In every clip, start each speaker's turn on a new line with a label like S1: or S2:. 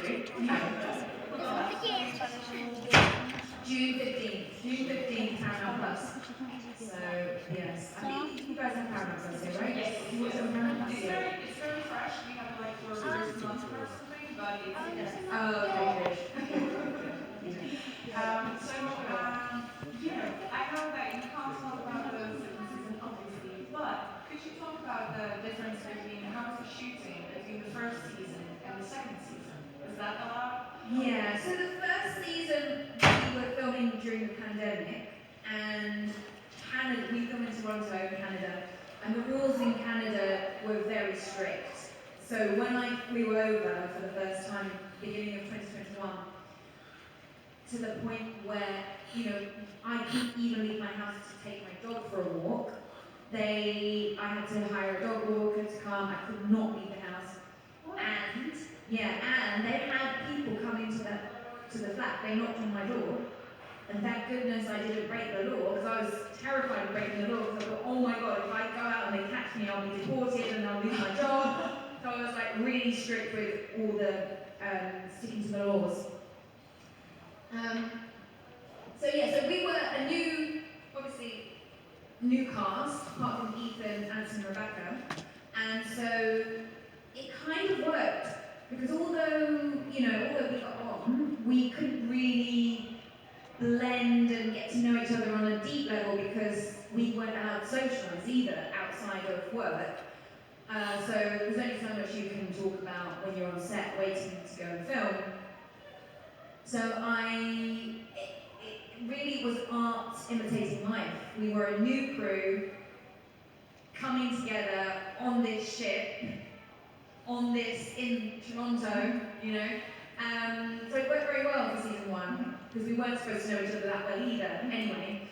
S1: sorry. June 15th, Paramount Plus. So, yes. I think you guys have Paramount Plus here, right?
S2: Yes.
S1: You watch it on Paramount Plus?
S2: It's very fresh. We have it like for the first month or something, but it's
S1: Oh, okay,
S2: So, I know that you can't talk about the second season, obviously, but could you talk about the difference between how was the shooting between the first season and the second season? Is that allowed?
S1: Yeah, so the first season we were filming during the pandemic, and Canada, we filmed in Toronto, Canada, and the rules in Canada were very strict. So when I flew over for the first time, beginning of 2021, to the point where, I couldn't even leave my house to take my dog for a walk. I had to hire a dog walker to come, I could not leave the house. And, and they had people coming to the flat, they knocked on my door. And thank goodness I didn't break the law, because I was terrified of breaking the law, because I thought, oh my god, if I go out and they catch me, I'll be deported and I'll lose my job. So I was like really strict with all the sticking to the laws. So we were a new cast, apart from Ethan, Anson, and Rebecca. And so it kind of worked, because although we got on, we couldn't really blend and get to know each other on a deep level, because we weren't allowed to socialise either outside of work. So there's only so much you can talk about when you're on set waiting to go and film. So it really was art imitating life. We were a new crew coming together on this ship, in Toronto, so it worked very well for season 1, because we weren't supposed to know each other that well either, anyway.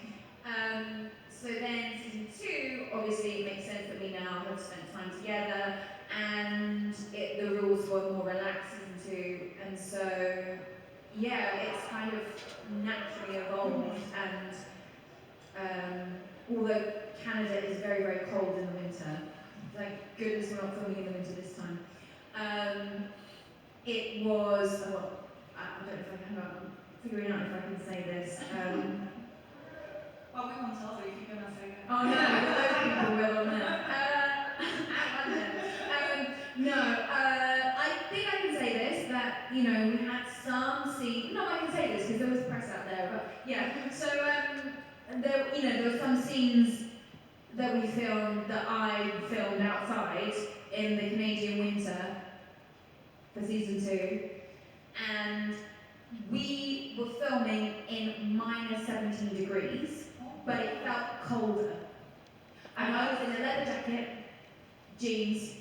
S1: So then season 2, obviously it makes sense that we now have spent time together, and the rules were more relaxed season 2, and so it's kind of naturally evolved, and although Canada is very, very cold in the winter, thank goodness we're not filming in the winter this time. It was, I don't know if I can, I'm figuring out if I can say this.
S2: Well, we won't tell you if you're going to say that.
S1: Oh no, those people will on there. I think I can say this, that, we had some scenes, no, I can say this because there was press out there, but so there were some scenes that I filmed outside in the Canadian winter for season 2, and we were filming in minus 17 degrees, but it felt colder. And I was in a leather jacket, jeans,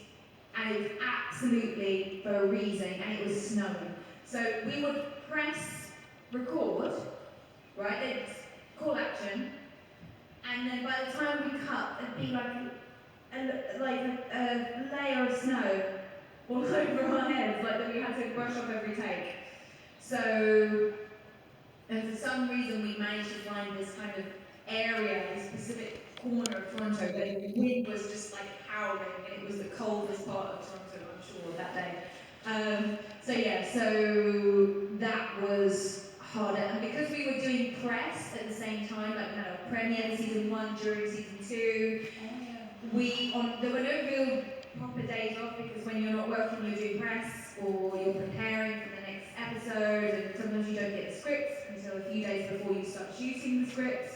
S1: and it was absolutely freezing, and it was snowing. So we would press record, right? They'd call action, and then by the time we cut, it'd be like a layer of snow all over our heads, like that we had to brush off every take. So, and for some reason we managed to find this kind of area, this specific corner of Toronto where the wind was just like howling, and it was the coldest part of Toronto, I'm sure, that day. So that was harder. And because we were doing press at the same time, like premiere season 1 during season 2, there were no real proper days off, because when you're not working, you're doing press or you're preparing for the next episode, and sometimes you don't get the scripts until a few days before you start shooting the scripts.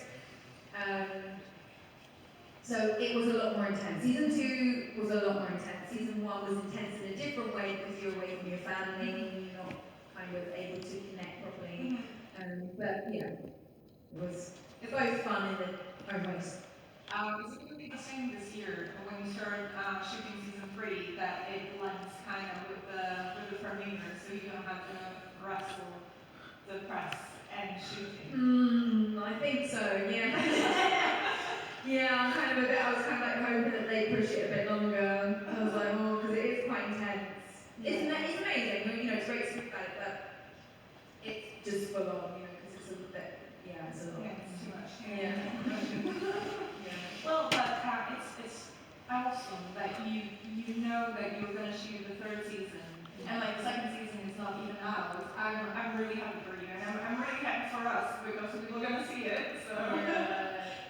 S1: So it was a lot more intense. Season 2 was a lot more intense. Season 1 was intense in a different way, because you're away from your family and you're not kind of able to connect properly. It was both fun in their own ways.
S2: Is it going to be the same this year when you start shooting season 3, that it blends kind of with the premiere, so you don't have to wrestle the press and shooting?
S1: I think so, yeah. I was kind of like hoping that they push it a bit longer. I was like, because it is quite intense. It's amazing, it's great to speak about it, but it's just full on, because it's a bit, it's a lot.
S2: Yeah, it's too much.
S1: Yeah.
S2: Well, but it's awesome that you know that you're going to shoot the 3rd season, and like the 2nd season is not even out us because we were gonna see it. So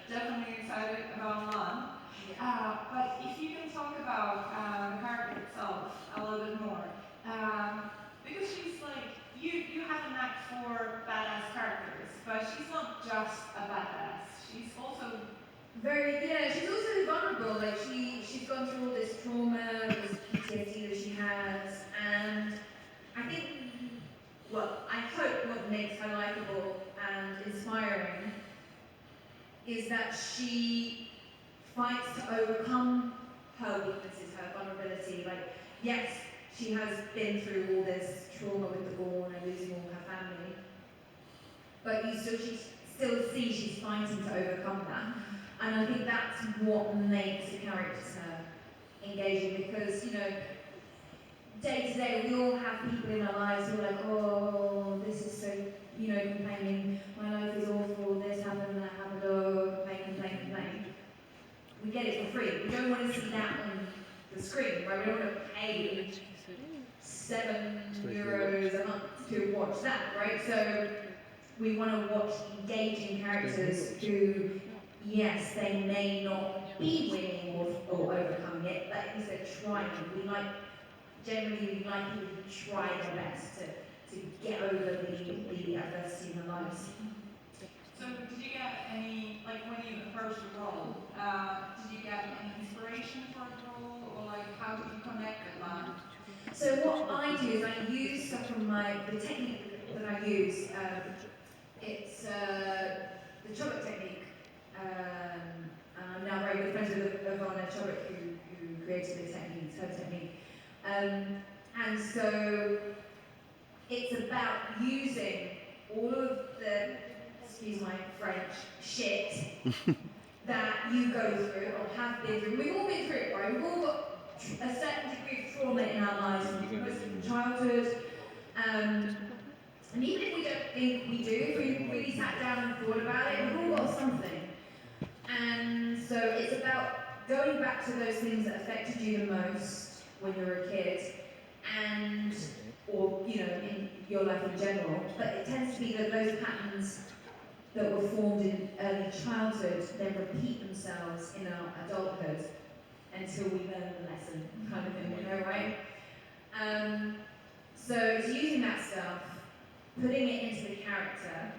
S2: definitely excited about Lan. But if you can talk about the character itself a little bit more, because she's like you have a knack for badass characters, but she's not just a badass. She's also
S1: she's also vulnerable. Like she's gone through all this trauma, this PTSD that she has, and I think, well, I hope what makes her likable and inspiring is that she fights to overcome her weaknesses, her vulnerability. Like, yes, she has been through all this trauma with the born and losing all her family, but she still see she's fighting to overcome that. And I think that's what makes the characters engaging, because, day to day, we all have people in our lives who are like, oh, this is so, complaining, my life is awful, this happened, that happened, oh, complain. We get it for free. We don't want to see that on the screen, right? We don't want to pay €7 a month to watch that, right? So we want to watch engaging characters who, yes, they may not be winning or overcoming it, but at least they're trying. Generally, we like people who try their best to get over the adversity in their lives.
S2: So did you get any, like when you approached the role, did you get any inspiration for the role, or like how did you connect with that?
S1: So what I do is I use stuff from the technique that I use. It's the Chobot technique. I'm now very good friends with Ivana Chobot, who created this technique. It's her technique. And so it's about using all of the, excuse my French, shit that you go through or have been through. We've all been through it, right? We've all got a certain degree of trauma in our lives, from childhood. And even if we don't think we do, if we really sat down and thought about it, we've all got something. And so it's about going back to those things that affected you the most when you were a kid, and or in your life in general. But it tends to be that those patterns that were formed in early childhood then repeat themselves in our adulthood until we learn the lesson, kind of thing, right? So it's using that stuff, putting it into the character.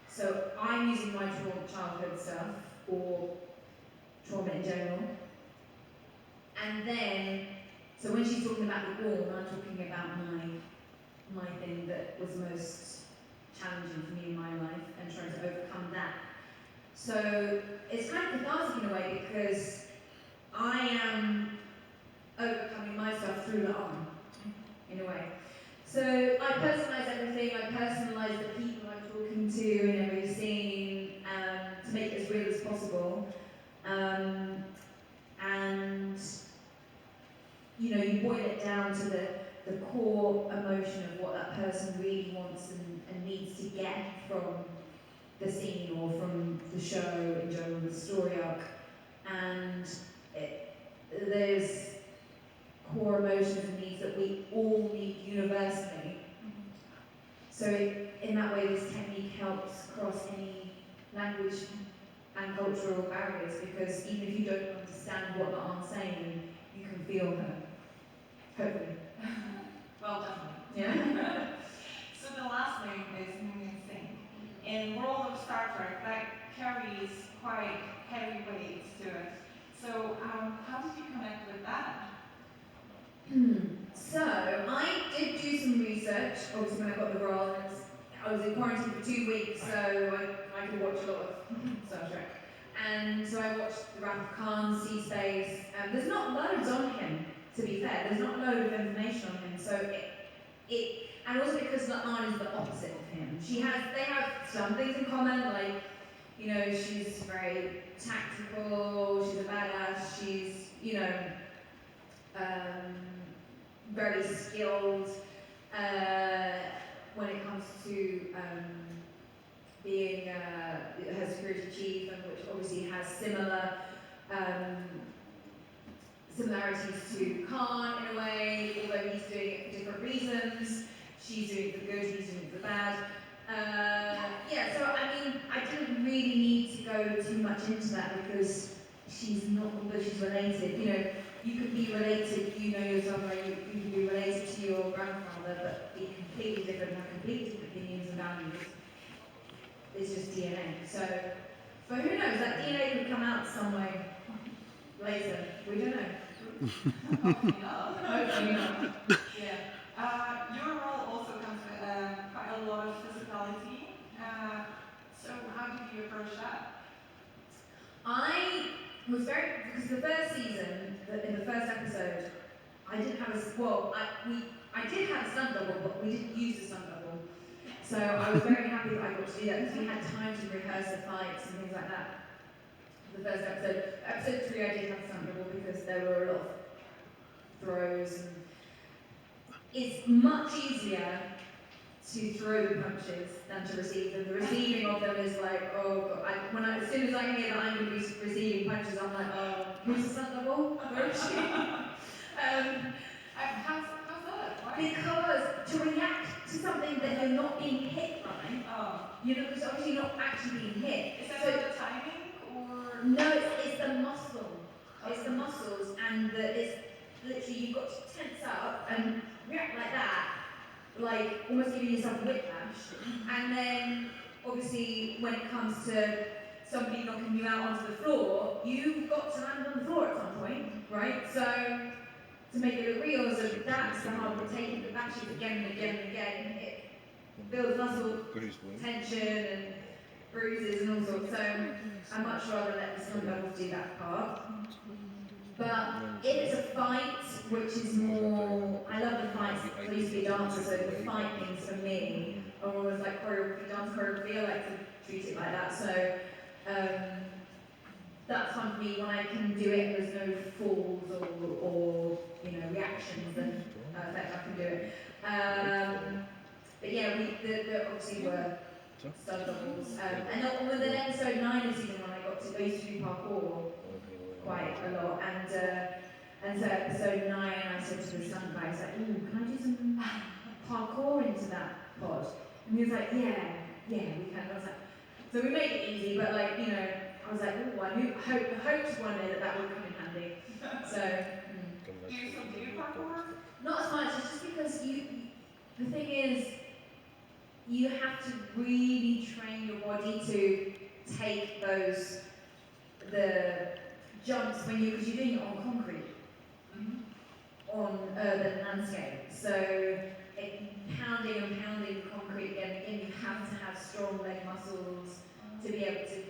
S1: So I'm using my childhood stuff, or trauma in general. And then, so when she's talking about the born, I'm talking about my thing that was most challenging for me in my life and trying to overcome that. So it's kind of cathartic in a way, because I am overcoming myself through the arm, in a way. So I personalise everything, I personalise the people I'm talking to in every scene, to make it as real as possible. And you boil it down to the core emotion of what that person really wants and needs to get from the scene or from the show in general, the story arc. And there's core emotions and needs that we all need universally. So in that way, this technique helps cross any language and cultural barriers, because even if you don't understand what the arm's saying, you can feel her. Hopefully.
S2: Well, definitely.
S1: Yeah.
S2: So the last name is Moon and Sing. In World of Star Trek, that carries quite heavy weight to it. So how did you connect with that?
S1: So I did do some research, obviously when I got the role. I was in quarantine for 2 weeks, so I could watch a lot of Star Trek. And so I watched the Wrath of Khan, Sea Space. There's not loads on him, to be fair. There's not a load of information on him. So and also because La'an is the opposite of him. They have some things in common, like, she's very tactical, she's a badass, she's, very skilled when it comes to being her security chief, and which obviously has similarities to Khan in a way, although he's doing it for different reasons. She's doing it for good, he's doing it for bad. Yeah, so I mean, I didn't really need to go too much into that because she's not, although she's related, you could be related, yourself, or you could be related to your grandfather, but be completely different, have completely different opinions and values. It's just DNA. So, but who knows? That DNA could come out some way later. We don't know.
S2: Hopefully not.
S1: Hopefully not. Yeah.
S2: Your role also comes with quite a lot of physicality. So how did you approach that?
S1: I was because the first season, in the first episode, I didn't have I did have a stunt double, but we didn't use the stunt double. So I was very happy that I got to do that because we had time to rehearse the fights and things like that. The first episode. Episode 3 I did have a stunt double because there were a lot of throws and it's much easier to throw the punches than to receive them. The receiving of them is like, oh God. As soon as I hear that I'm going to be receiving punches, I'm like, oh, who's the stunt double? Where is she?
S2: How's that? Why?
S1: Because to react to something that you're not being hit by, because obviously you're not actually being hit.
S2: Is that the timing or?
S1: No, it's the muscle. It's the muscles, and it's literally you've got to tense up and react like that, like almost giving yourself whiplash. And then obviously when it comes to somebody knocking you out onto the floor, you've got to land on the floor at some point, right? So to make it look real, so that's the hard part, taking the back shoot again and again and again. It builds muscle tension and bruises and all sorts. So I'd much rather let the stunt doubles do that part. But if it's a fight, which is more, I love the fights, I used to be a dancer, so the fight things for me are always like choreography, dance choreography, I like to treat it like that. So that's fun for me when I can do it, there's no falls or reactions and that I can do it. But yeah, there obviously were stunt doubles. And then within episode 9 of season 1, I used to do parkour quite a lot. And so episode 9, I said to the stunt guy, he's like, ooh, can I do some parkour into that pod? And he was like, yeah, we can. I was like, so we made it easy, but I was like, ooh, I hoped one day that would come in handy. So,
S2: Do you still do parkour?
S1: Not as much, it's just because the thing is, you have to really train your body to take the jumps because you're doing it on concrete, on urban landscape. So pounding and pounding concrete again and again, you have to have strong leg muscles to be able to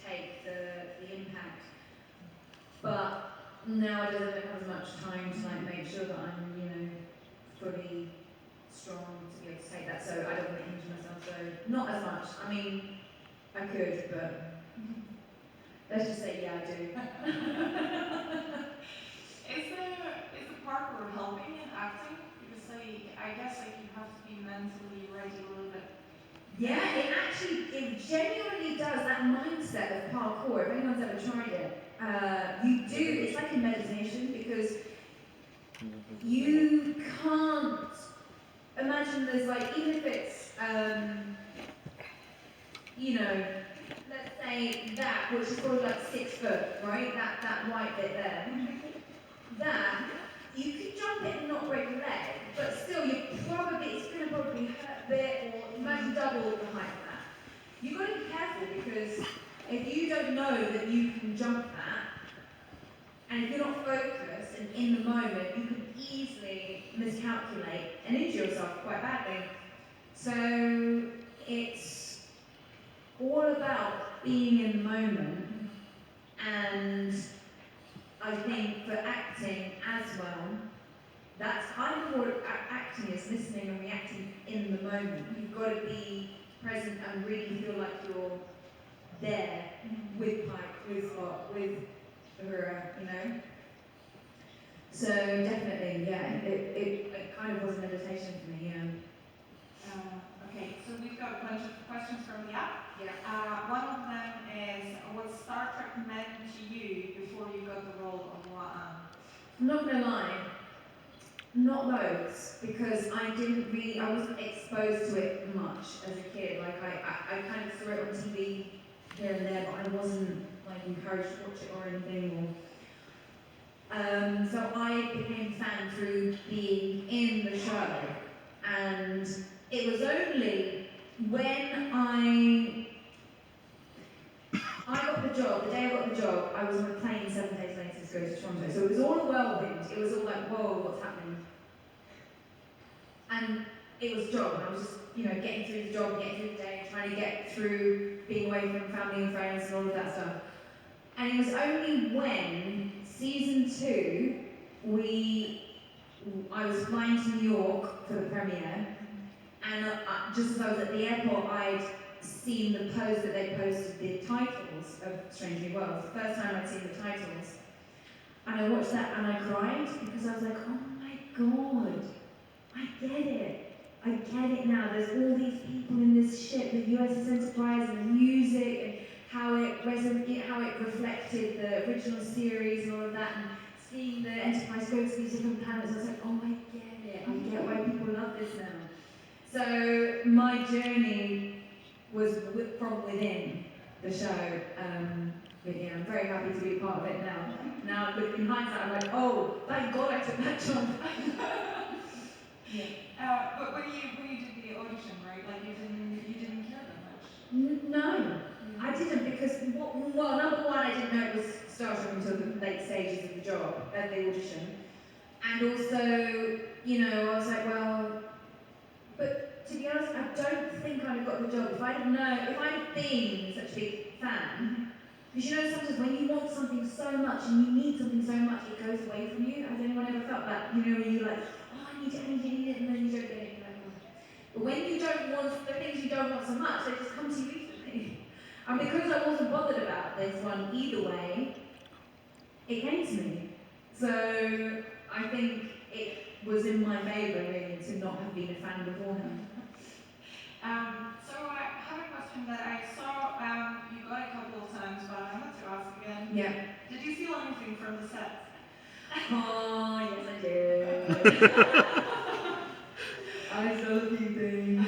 S1: take the impact. But nowadays I don't have as much time to make sure that I'm fully strong to be able to take that. So I don't want to injure myself. So not as much. I mean, I could, but let's just say yeah, I do.
S2: Is the parkour helping in acting? Because I guess you have to be mentally ready a little bit.
S1: Yeah, it genuinely does. That mindset of parkour, if anyone's ever tried it, it's like a meditation because you can't imagine there's even if it's, let's say that, which is probably 6 foot, right? That white bit there. That, you could jump it and not break your leg, but still it's going to probably hurt a bit, or imagine double the height of that. You've got to be careful because if you don't know that you can jump that, and if you're not focused and in the moment, you can easily miscalculate and injure yourself quite badly. So it's all about being in the moment, and I think for acting as well, that's kind of what acting is, listening and reacting in the moment. You've got to be present and really feel like you're there with Pike, with Scott, with Uhura, So definitely, yeah, it kind of was a meditation for me, yeah.
S2: Okay, so we've got a bunch of questions from the app.
S1: Yeah.
S2: One of them is, what Star Trek meant to you before you got the role of Wa'an?
S1: I'm not gonna lie, Not loads, because I wasn't exposed to it much as a kid. Like I kind of saw it on TV here and there, but I wasn't like encouraged to watch it or anything. So I became a fan through being in the show, and it was only when I got the job. The day I got the job, I was on a plane 7 days later to go to Toronto. So it was all a whirlwind. It was all like, whoa, what's happening? And it was a job, and I was just, getting through the job, getting through the day, trying to get through being away from family and friends and all of that stuff. And it was only when season 2, I was flying to New York for the premiere, and just as I was at the airport, I'd seen the post that they posted the titles of Strange New Worlds. The first time I'd seen the titles, and I watched that and I cried because I was like, oh my god, I get it. I get it now. There's all these people in this ship, the USS Enterprise, and the music, and how it reflected the original series and all of that, and seeing the Enterprise go to these different planets. I was like, oh, I get it. I get why people love this now. So my journey was from within the show. But yeah, I'm very happy to be a part of it now. Now, in hindsight, I'm like, oh, thank God I took that job.
S2: Yeah. But when you did the audition, right? Like you didn't care that much.
S1: No, I didn't, because number one, I didn't know it was Star Trek until the late stages of the job, at the audition, and also, I was like, well, but to be honest, I don't think I'd have got the job if I'd have been such a big fan. Because sometimes when you want something so much and you need something so much, it goes away from you. Has anyone ever felt that? Where you're like, oh, I need it, and then you don't get it. But when you don't want the things you don't want so much, they just come to you easily. And because I wasn't bothered about this one either way, it came to me. So I think it was in my favour really to not have been a fan beforehand.
S2: So I have a question that I saw you got a couple of times, but I want to ask again.
S1: Yeah.
S2: Did you feel anything from the set?
S1: Oh, yes I did. I saw a few things.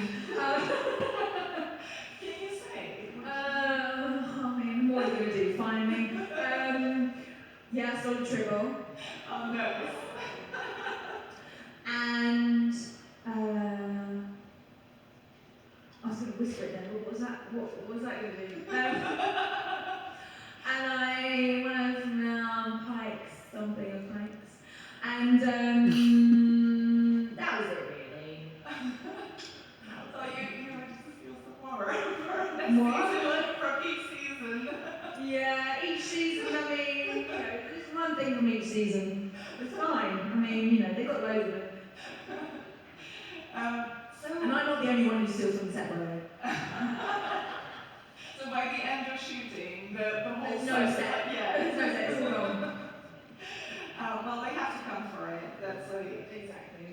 S2: Can you say?
S1: What are you going to do? Find me? Yeah, I saw the tribble.
S2: Oh no.
S1: And I was going to whisper it then, but what was that going to do? And I went over from Pikes, something of Pikes, and that was it really.
S2: So you would just feel some more for next season, from each season.
S1: Yeah, each season, I mean, there's one thing from each season. It's fine. I mean, they've got loads of it. And I'm not the only one who steals from the set, by the way.
S2: So by the end of shooting, the whole
S1: set.
S2: Yeah.
S1: There's no set, it's all gone.
S2: Well, they have to come for it. That's
S1: exactly.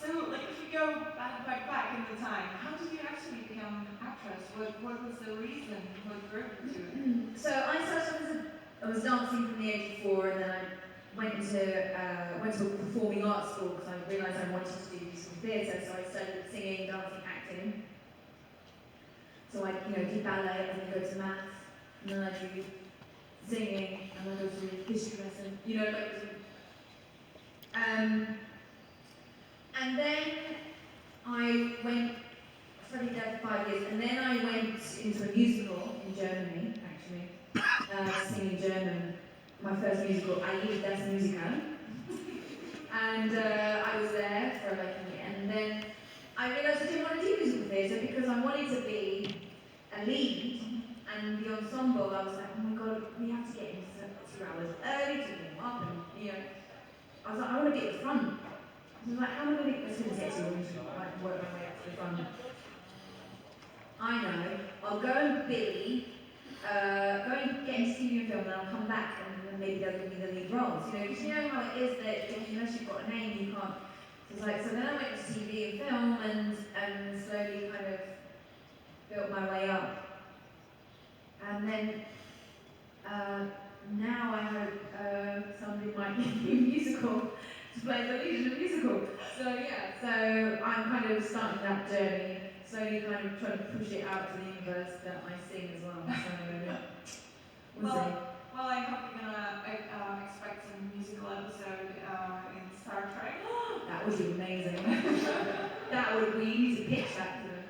S2: So, if we go back in the time, how did you actually become actress? What was the reason? What drove you to it?
S1: So I was dancing from the age of 4, and then I went to a performing arts school because I realised I wanted to do some theatre. So I studied singing, dancing, acting. So I, did ballet, and then go to maths, and then I do singing, and then I go to history lesson. And then I studied there for 5 years, and then I went into a musical in Germany, actually, singing German. My first musical, I lived das Musical. And I was there for like a year, and then I realised I didn't want to do musical theatre because I wanted to be a lead, and the ensemble, I was like, oh my god, we have to get in 2 hours early to warm up, and I was like, I want to be at the front. I was like, how am I going to get this sexy woman to work my way up to the front? I know, I'll go and get into TV and film, and I'll come back, and then maybe they'll give me the lead roles, because you know how it is that unless you've got a name, you can't. So then I went to TV and film, and slowly kind of built my way up. And then now I hope somebody might give me a musical to play the lead in a musical. So yeah, so I'm kind of starting that journey, slowly kind of trying to push it out to the universe that I sing as well. So we'll see.
S2: Well, I hope you're gonna expect some musical episode in Star Trek.
S1: That would be amazing. That would, we need to pitch that to them.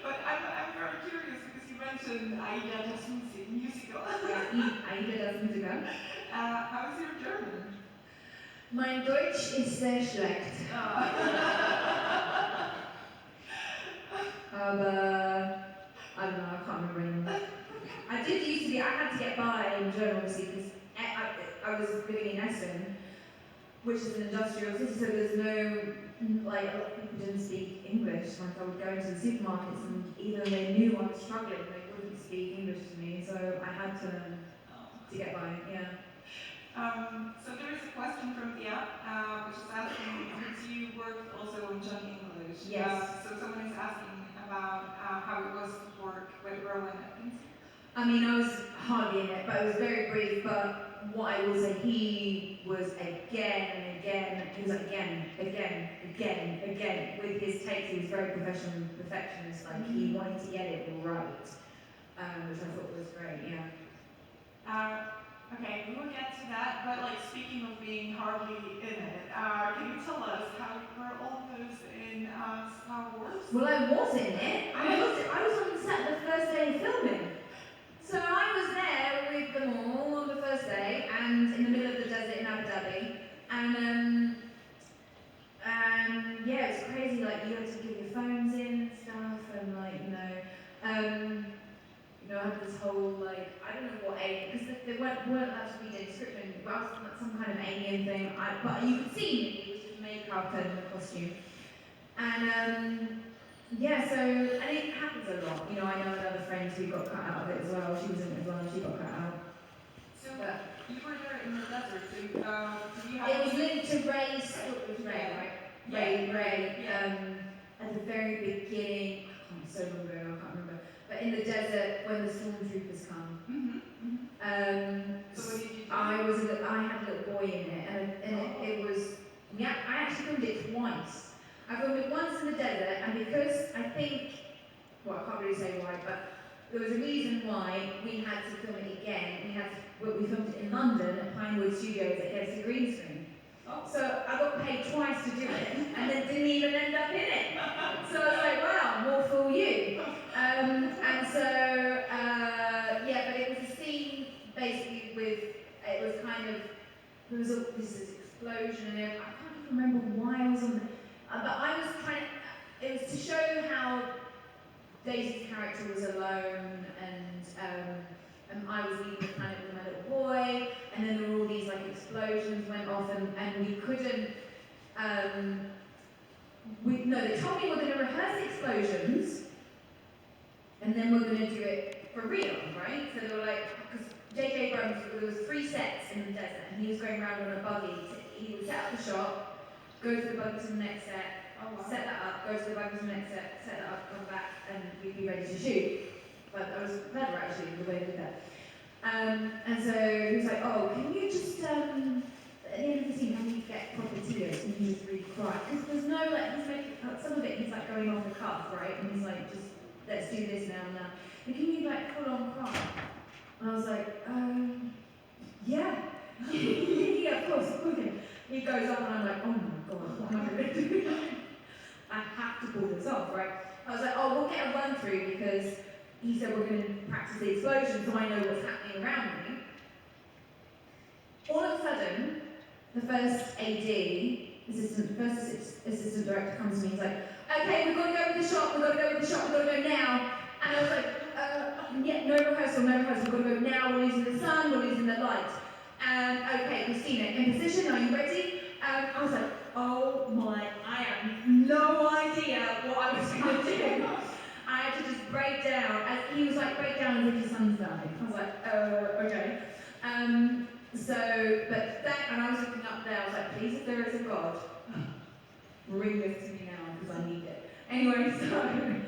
S2: But I'm very curious because you mentioned Aida das musical.
S1: Aida das Musical.
S2: How's your German?
S1: Mein Deutsch ist sehr schlecht. Aber I don't know, I can't remember anymore. I did used to be, I had to get by in German obviously because I was living in Essen, which is an industrial city, so there's no, like, a lot of people didn't speak English. Like, I would go into the supermarkets and either they knew I was struggling, they wouldn't speak English to me, so I had to learn to get by, yeah.
S2: So there is a question from the app, which is asking, since you worked also on Chong English.
S1: Yes.
S2: So someone is asking about how it was to work with Rowan Atkins.
S1: I mean, I was hardly in it, but it was very brief, but what I will say, he was again and again, he was like again, with his takes. He was very professional and perfectionist, like he wanted to get it right, which I thought was great, yeah.
S2: Okay, we will get to that, but like speaking of being hardly in it, can you tell us how you were almost in Star Wars?
S1: Well, I was in it. I was on the set the first day of filming. So I was there with them all on the first day, and in the middle of the desert in Abu Dhabi, and yeah, it was crazy. Like you had to give your phones in and stuff, and like I had this whole like I don't know what alien because they weren't allowed to read any description. But I was some kind of alien thing. But you could see me. It was just makeup and a costume, and. Yeah, so, and it happens a lot. I know another friend who got cut out of it as well. She was in it as well, and she got cut out.
S2: So, you were there in the desert, so did you have...
S1: It was linked to Ray's, it was Ray, right? Ray, at the very beginning, so long ago, I can't remember, but in the desert, when the stormtroopers come.
S2: So what did you do?
S1: I had a little boy in it, and it was, yeah, I actually filmed it twice. I filmed it once in the desert, and because I think, well, I can't really say why, but there was a reason why we had to film it again. We filmed it in London at Pinewood Studios against a green screen. So I got paid twice to do it, and then didn't even end up in it. So I was like, wow, more for you. And so, yeah, but it was a scene basically with, it was kind of, there was this explosion, and I can't even remember why I was on the, but I was trying to, it was to show how Daisy's character was alone, and I was leaving the planet with my little boy, and then there were all these like explosions went off, and we couldn't, they told me we're going to rehearse the explosions, and then we're going to do it for real, right? So they were like, because J.J. Abrams, there was 3 sets in the desert, and he was going around on a buggy. He would set up the shot, go to the buggy to the next set, set that up, go to the buggy to the next set that up, come back, and we'd be ready to shoot. But I was clever actually, the way they did that. And so he was like, oh, can you just, at the end of the scene, how do you get proper tears? And he just really cried. Because there's no, like, he's making, some of it he's like going off the cuff, right? And he's like, just, let's do this now. And can you like full on cry? And I was like, yeah. Yeah, of course. He goes off and I'm like, oh my god, what am I going to do? I have to pull this off, right? I was like, oh, we'll get a run through because he said we're going to practice the explosion so I know what's happening around me. All of a sudden, the first assistant director comes to me, he's like, okay, we've got to go with the shot, we've got to go now. And I was like, yeah, no rehearsal, we've got to go now, we're losing the sun, we're losing the light. Okay, Christina, in position, are you ready? I was like, oh my, I have no idea what I was going to do. I had to just break down, as he was like, break down as if your son's died. I was like, okay. And I was looking up there, I was like, please, if there is a God, bring this to me now, because I need it. Anyway, so, and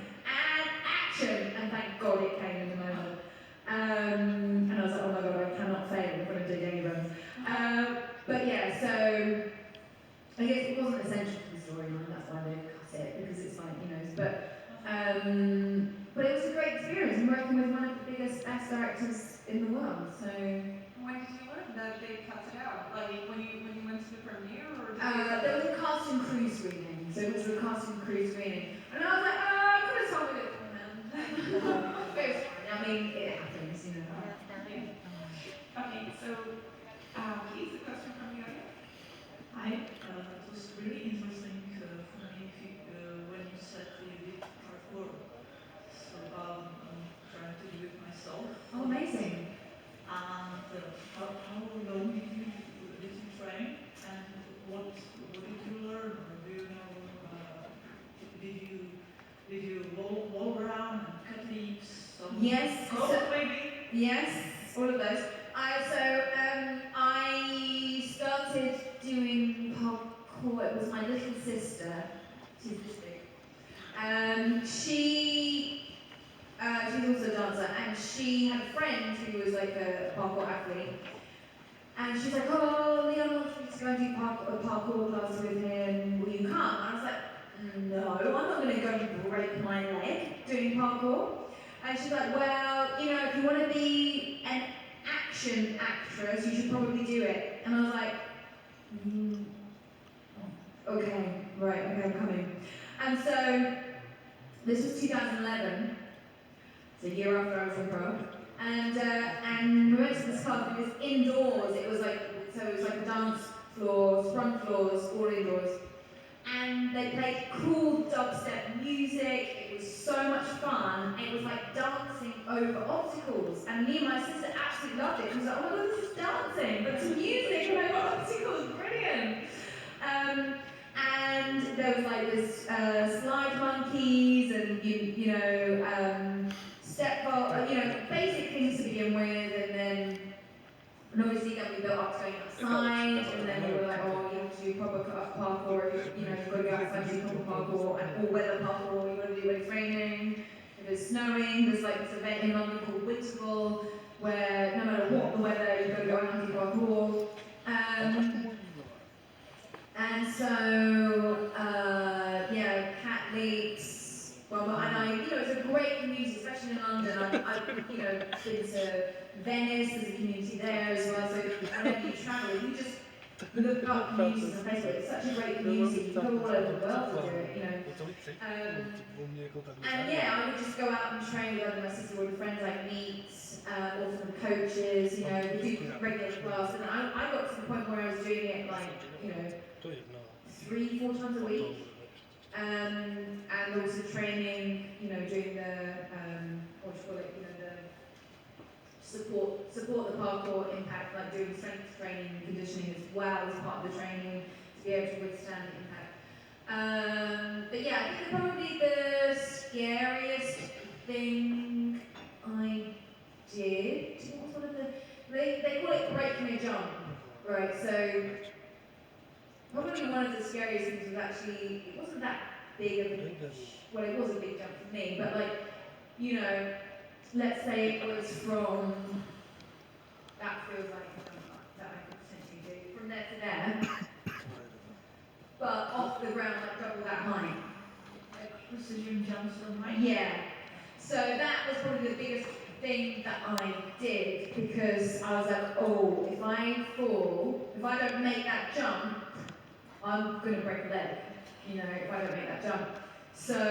S1: action, and thank God it came in the moment. And I was like, oh my god, I cannot fail in front of J.J. Abrams. But yeah, so But it was a great experience. I'm working with one of the biggest, best directors in the world. So
S2: When did you learn that they cut it out? Like when you went to the premiere, or did
S1: there was a cast and crew screening. So it was a cast and crew screening, and I was like, I could have told it from them. But it was fine. I mean, it happens, you know.
S2: Yeah. Okay, so Keith, a question from the audience.
S3: Hi, it was really interesting for me when you said you did parkour. So I'm trying to do it myself.
S1: Oh, amazing.
S3: And how long did you train? And what did you learn? Or do you know? Did you roll around and cut leaps?
S1: Yes.
S3: Maybe.
S1: Yes, all of those. I started doing parkour. It was my little sister. She's this big. She's also a dancer, and she had a friend who was like a parkour athlete. And she's like, oh, Leon wants me to go and do a parkour class with him. Will you come? And I was like, no, I'm not going to go and break my leg doing parkour. And she's like, well, you know, if you want to be an action actress, you should probably do it. And I was like, okay, right, okay, I'm coming. And so, this was 2011, it's a year after I was in Prague. And we went to this club, it was indoors, it was like a dance floor, front floors, all indoors. And they played cool dubstep music, it was so much fun, it was like dancing over obstacles. And me and my sister absolutely loved it. She was like, oh my god, this is dancing, but it's music and over obstacles, brilliant. And there was like this slide monkeys and step vault, basic things to begin with, and then obviously then we built up going outside, and then we were like, oh, you have to do proper parkour, you've got to go outside and do proper parkour, and all weather parkour, you've got to do when it's raining, if it's snowing. There's like this event in London called Winterval, where no matter what the weather, you've got to go out and do parkour. And so, cat leaps. It's a great community, especially in London. I've been to Venice, there's a community there as well. So whenever you travel, you just look up communities on Facebook. It's such a great community. You go all over the world to do it, And I would just go out and train with other my sister or the friends I meet, or from the coaches. We do regular class, and I got to the point where I was doing it like 3-4 times a week. And also training, doing the the support the parkour impact, like doing strength training and conditioning as well as part of the training to be able to withstand the impact. I think probably the scariest thing I did was one of they call it breaking a jump, right? So probably one of the scariest things was actually, it wasn't that big of a, it was a big jump for me, but let's say it was from, that feels like a jump that I could potentially do, from there to there, but off the ground like double that height.
S3: Precision jumps on height?
S1: Yeah. So that was probably the biggest thing that I did, because I was like, oh, if I fall, if I don't make that jump, I'm going to break a leg, if I don't make that jump. So